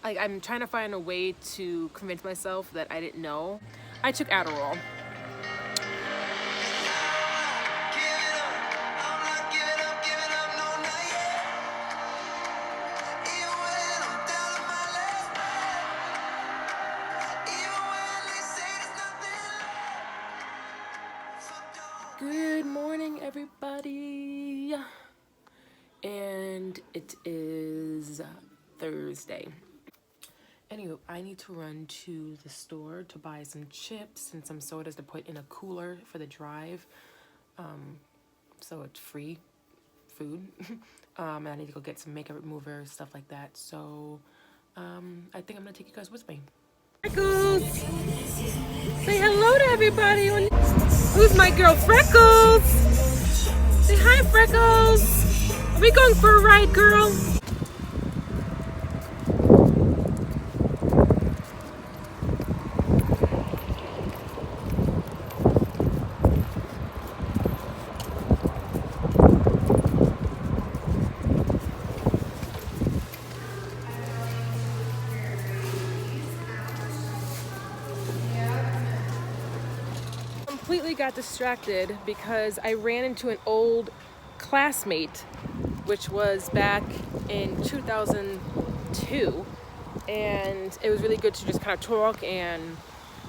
I'm trying to find a way to convince myself that I didn't know. I took Adderall. Good morning, everybody. And it is Thursday. Anyway, I need to run to the store to buy some chips and some sodas to put in a cooler for the drive. So it's free food. And I need to go get some makeup remover, stuff like that. So I think I'm gonna take you guys with me. Freckles! Say hello to everybody. Who's my girl, Freckles? Say hi, Freckles. Are we going for a ride, girl? Completely got distracted because I ran into an old classmate, which was back in 2002, and it was really good to just kind of talk and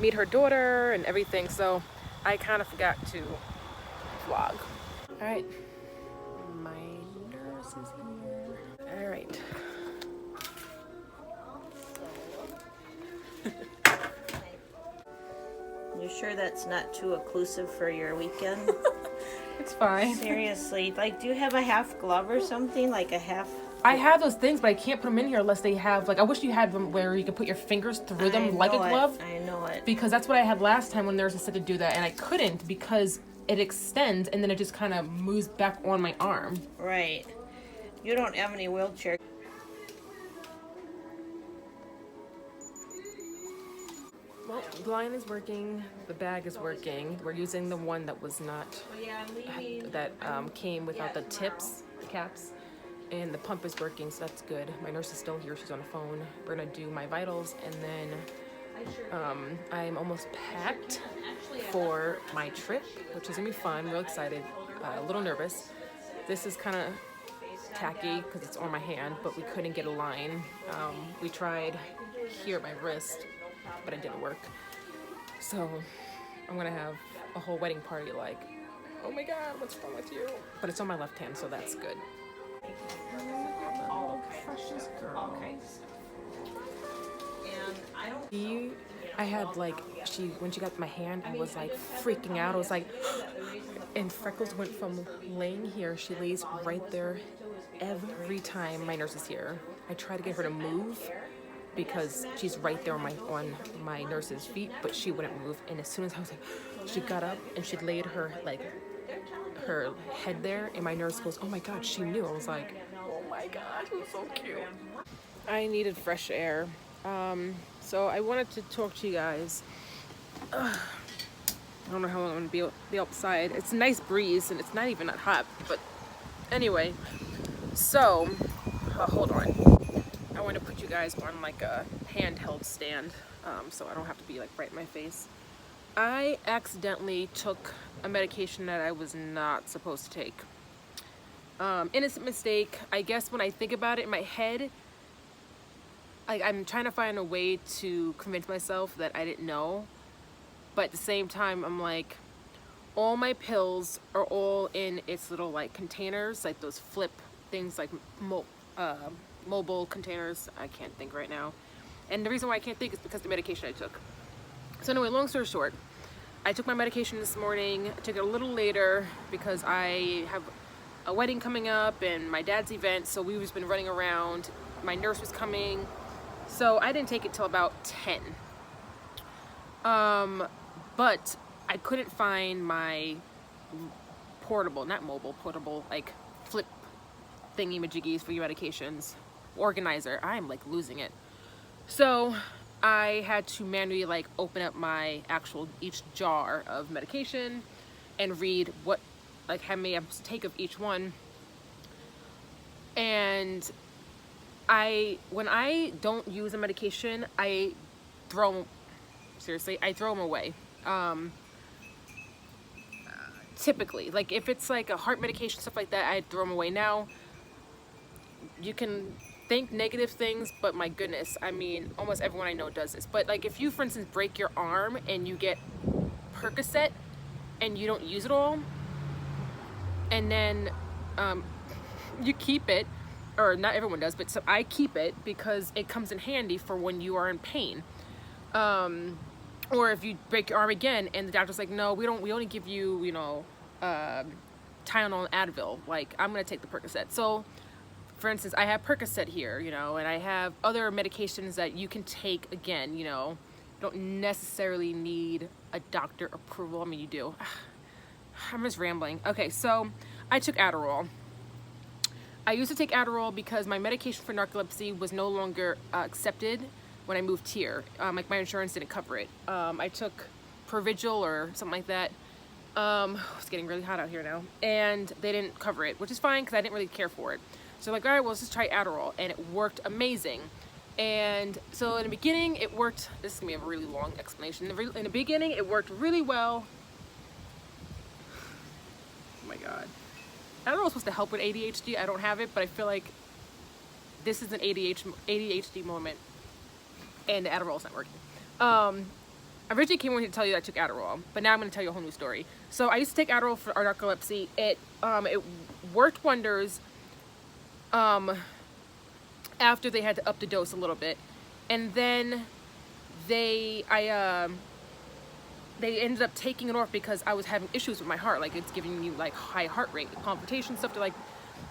meet her daughter and everything, so I kind of forgot to vlog. All right, my nurse is here. All right. You sure that's not too occlusive for your weekend? It's fine. Seriously, like, do you have a half glove or something? Like a half... I have those things, but I can't put them in here unless they have, like, I wish you had them where you could put your fingers through them like a glove. I know it. Because that's what I had last time when nurses said to do that, and I couldn't because it extends and then it just kind of moves back on my arm. Right. You don't have any wheelchair. Well, the line is working, the bag is working. We're using the one that was not, that came without the tips, the caps, and the pump is working, so that's good. My nurse is still here, she's on the phone. We're gonna do my vitals, and then I'm almost packed for my trip, which is gonna be fun, real excited, a little nervous. This is kind of tacky because it's on my hand, but we couldn't get a line. We tried here at my wrist, but it didn't work. So I'm gonna have a whole wedding party like, oh my God, what's wrong with you? But it's on my left hand, so that's good. Oh, precious girl. Okay. I had like, when she got my hand, I was like freaking out. I was like, and Freckles went from laying here, she lays right there every time my nurse is here. I try to get her to move because she's right there on my nurse's feet, but she wouldn't move. And as soon as I was like, she got up and she laid her head there, and my nurse goes, oh my God, she knew. I was like, oh my God, it was so cute. I needed fresh air. So I wanted to talk to you guys. I don't know how long I'm gonna be outside. It's a nice breeze and it's not even that hot, but anyway. So, hold on. I want to put you guys on like a handheld stand, so I don't have to be like right in my face. I accidentally took a medication that I was not supposed to take. Innocent mistake. I guess when I think about it in my head, I'm trying to find a way to convince myself that I didn't know, but at the same time, I'm like, all my pills are all in its little like containers, like those flip things, like mobile containers. I can't think right now. And the reason why I can't think is because of the medication I took. So anyway, long story short, I took my medication this morning. I took it a little later because I have a wedding coming up and my dad's event, so we've just been running around. My nurse was coming, so I didn't take it till about 10. But I couldn't find my portable, not mobile, portable, like flip thingy-majiggies for your medications organizer. I'm like losing it. So I had to manually like open up my actual each jar of medication and read what, like how many I have to take of each one. And when I don't use a medication, I throw them away. Typically, like if it's like a heart medication, stuff like that, I throw them away. Now, you can think negative things, but my goodness, I mean, almost everyone I know does this. But like if you, for instance, break your arm and you get Percocet and you don't use it all, and then you keep it, or not everyone does, but so I keep it because it comes in handy for when you are in pain. Or if you break your arm again and the doctor's like, no, we only give you, you know, Tylenol and Advil, like I'm gonna take the Percocet. So for instance, I have Percocet here, you know, and I have other medications that you can take again, you know, don't necessarily need a doctor approval. I mean, you do. I'm just rambling. Okay, so I took Adderall. I used to take Adderall because my medication for narcolepsy was no longer accepted when I moved here. Like my insurance didn't cover it. I took Provigil or something like that. It's getting really hot out here now. And they didn't cover it, which is fine because I didn't really care for it. So like, all right, well, let's just try Adderall. And it worked amazing. And so in the beginning, it worked. This is gonna be a really long explanation. In the beginning, it worked really well. Oh my God. Adderall is supposed to help with ADHD. I don't have it, but I feel like this is an ADHD moment. And the Adderall's not working. I originally came over here to tell you that I took Adderall, but now I'm going to tell you a whole new story. So I used to take Adderall for our narcolepsy. It worked wonders after they had to up the dose a little bit, and then they ended up taking it off because I was having issues with my heart. Like it's giving me like high heart rate, palpitation stuff. They're like,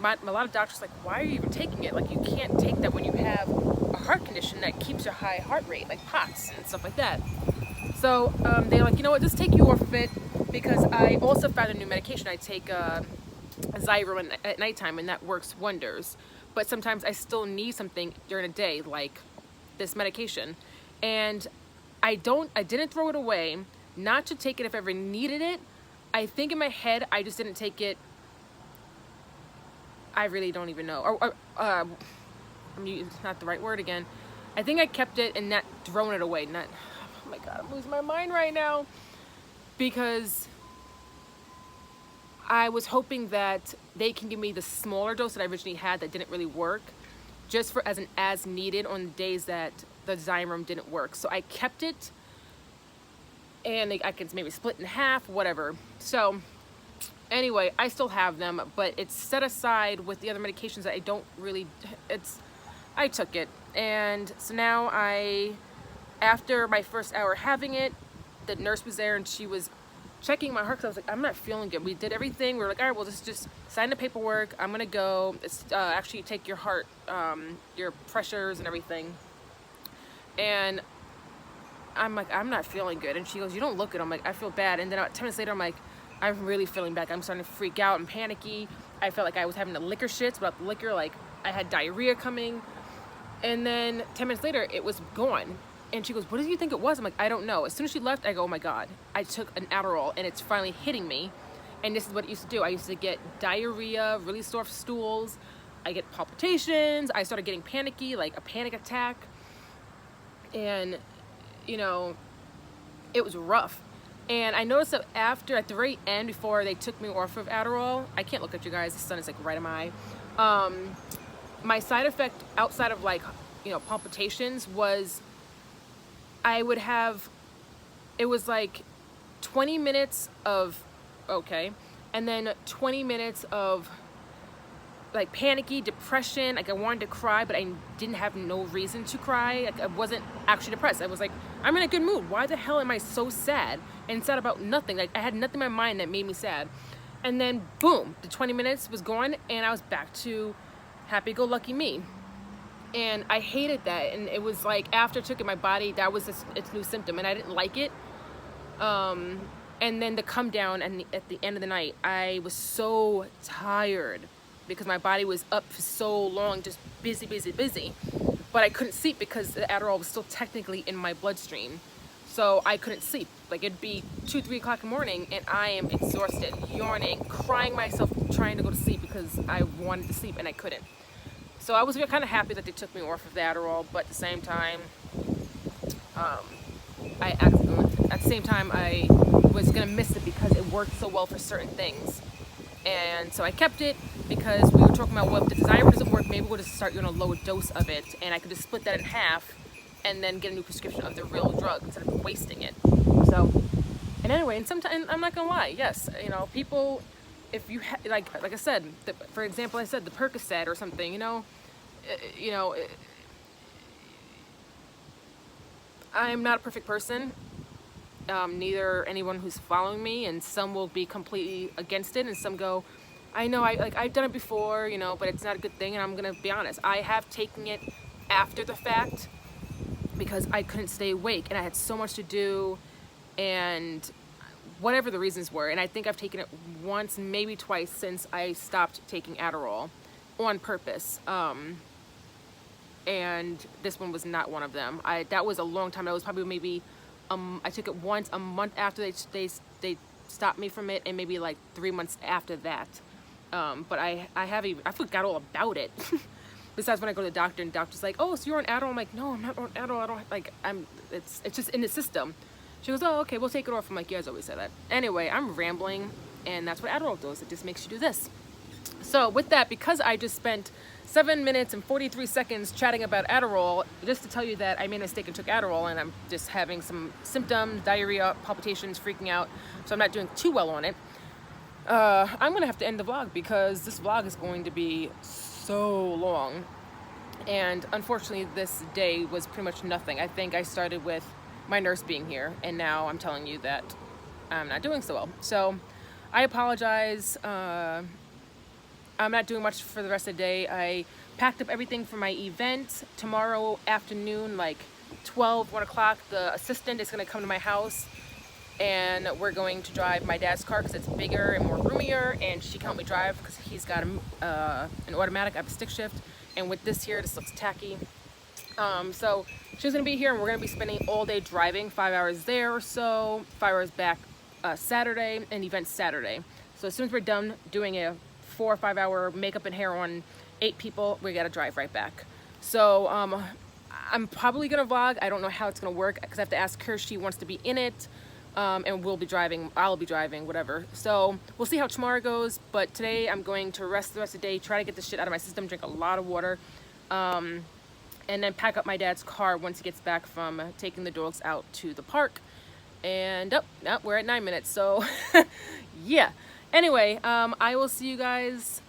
a lot of doctors are like, why are you even taking it? Like you can't take that when you have a heart condition that keeps your high heart rate, like POTS and stuff like that. So they're like, you know what, just take you off of it, because I also found a new medication. I take Xyrem at nighttime, and that works wonders. But sometimes I still need something during the day, like this medication. And I didn't throw it away, not to take it if I ever needed it. I think in my head, I just didn't take it. I really don't even know. I'm using not the right word again. I think I kept it and not thrown it away. Not, oh my God, I'm losing my mind right now. Because I was hoping that they can give me the smaller dose that I originally had that didn't really work, just for as needed on the days that the Xyrem didn't work. So I kept it, and I could maybe split in half, whatever. So anyway, I still have them, but it's set aside with the other medications that I don't really, I took it. And so now after my first hour having it, the nurse was there and she was checking my heart, because I was like, I'm not feeling good. We did everything. We were like, all right, well, just sign the paperwork. I'm gonna go actually take your heart, your pressures and everything. And I'm like, I'm not feeling good. And she goes, you don't look good. I'm like, I feel bad. And then about 10 minutes later, I'm like, I'm really feeling bad. I'm starting to freak out and panicky. I felt like I was having the liquor shits without the liquor. Like I had diarrhea coming. And then 10 minutes later, it was gone. And she goes, what did you think it was? I'm like, I don't know. As soon as she left, I go, oh my God, I took an Adderall and it's finally hitting me. And this is what it used to do. I used to get diarrhea, really sore stools. I get palpitations. I started getting panicky, like a panic attack. And, you know, it was rough. And I noticed that at the very end, before they took me off of Adderall, I can't look at you guys, the sun is like right in my eye. My side effect outside of like, you know, palpitations was it was like 20 minutes of, okay, and then 20 minutes of like panicky depression. Like I wanted to cry, but I didn't have no reason to cry. Like I wasn't actually depressed. I was like, I'm in a good mood. Why the hell am I so sad? And sad about nothing. Like I had nothing in my mind that made me sad. And then boom, the 20 minutes was gone and I was back to happy-go-lucky me. And I hated that. And it was like after I took it, my body, that was its new symptom, and I didn't like it. And then to come down and at the end of the night, I was so tired because my body was up for so long, just busy. But I couldn't sleep because the Adderall was still technically in my bloodstream. So I couldn't sleep. Like it'd be 2, 3 o'clock in the morning and I am exhausted, yawning, crying myself, trying to go to sleep because I wanted to sleep and I couldn't. So I was kind of happy that they took me off of the Adderall, but at the same time, I was gonna miss it because it worked so well for certain things. And so I kept it because we were talking about, well, if the Desire doesn't work, maybe we'll just start you on a lower dose of it, and I could just split that in half and then get a new prescription of the real drug instead of wasting it. So, and anyway, and sometimes, I'm not gonna lie, yes, you know, people, if you like I said, for example, I said the Percocet or something, you know, I'm not a perfect person. Neither anyone who's following me, and some will be completely against it, and some go, I know, I've done it before, you know, but it's not a good thing. And I'm gonna be honest, I have taken it after the fact because I couldn't stay awake and I had so much to do, and whatever the reasons were. And I think I've taken it once, maybe twice since I stopped taking Adderall on purpose. And this one was not one of them. That was a long time. That was probably maybe I took it once a month after they stopped me from it, and maybe like 3 months after that. But I forgot all about it. Besides when I go to the doctor and the doctor's like, oh, so you're on Adderall? I'm like, no, I'm not on Adderall. I don't like, it's just in the system. She goes, oh, okay, we'll take it off. I'm like, you guys always say that. Anyway, I'm rambling, and that's what Adderall does. It just makes you do this. So with that, because I just spent 7 minutes and 43 seconds chatting about Adderall, just to tell you that I made a mistake and took Adderall, and I'm just having some symptoms, diarrhea, palpitations, freaking out, so I'm not doing too well on it. I'm gonna have to end the vlog because this vlog is going to be so long, and unfortunately this day was pretty much nothing. I think I started with my nurse being here, and now I'm telling you that I'm not doing so well. So I apologize. I'm not doing much for the rest of the day. I packed up everything for my event. Tomorrow afternoon, like 1 o'clock, the assistant is gonna come to my house, and we're going to drive my dad's car because it's bigger and more roomier, and she can help me drive because he's got an automatic. I have a stick shift, and with this here, this looks tacky. So she's gonna be here, and we're gonna be spending all day driving, 5 hours there or so, 5 hours back Saturday, and event Saturday. So as soon as we're done doing a 4 or 5 hour makeup and hair on 8 people, we gotta drive right back. So I'm probably gonna vlog. I don't know how it's gonna work because I have to ask her if she wants to be in it, and we'll be driving, I'll be driving, whatever. So we'll see how tomorrow goes, but today I'm going to rest the rest of the day, try to get this shit out of my system, drink a lot of water, and then pack up my dad's car once he gets back from taking the dogs out to the park. And we're at 9 minutes, so yeah. Anyway, I will see you guys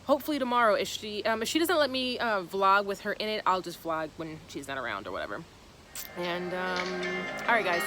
hopefully tomorrow. If she doesn't let me vlog with her in it, I'll just vlog when she's not around or whatever. And all right, guys.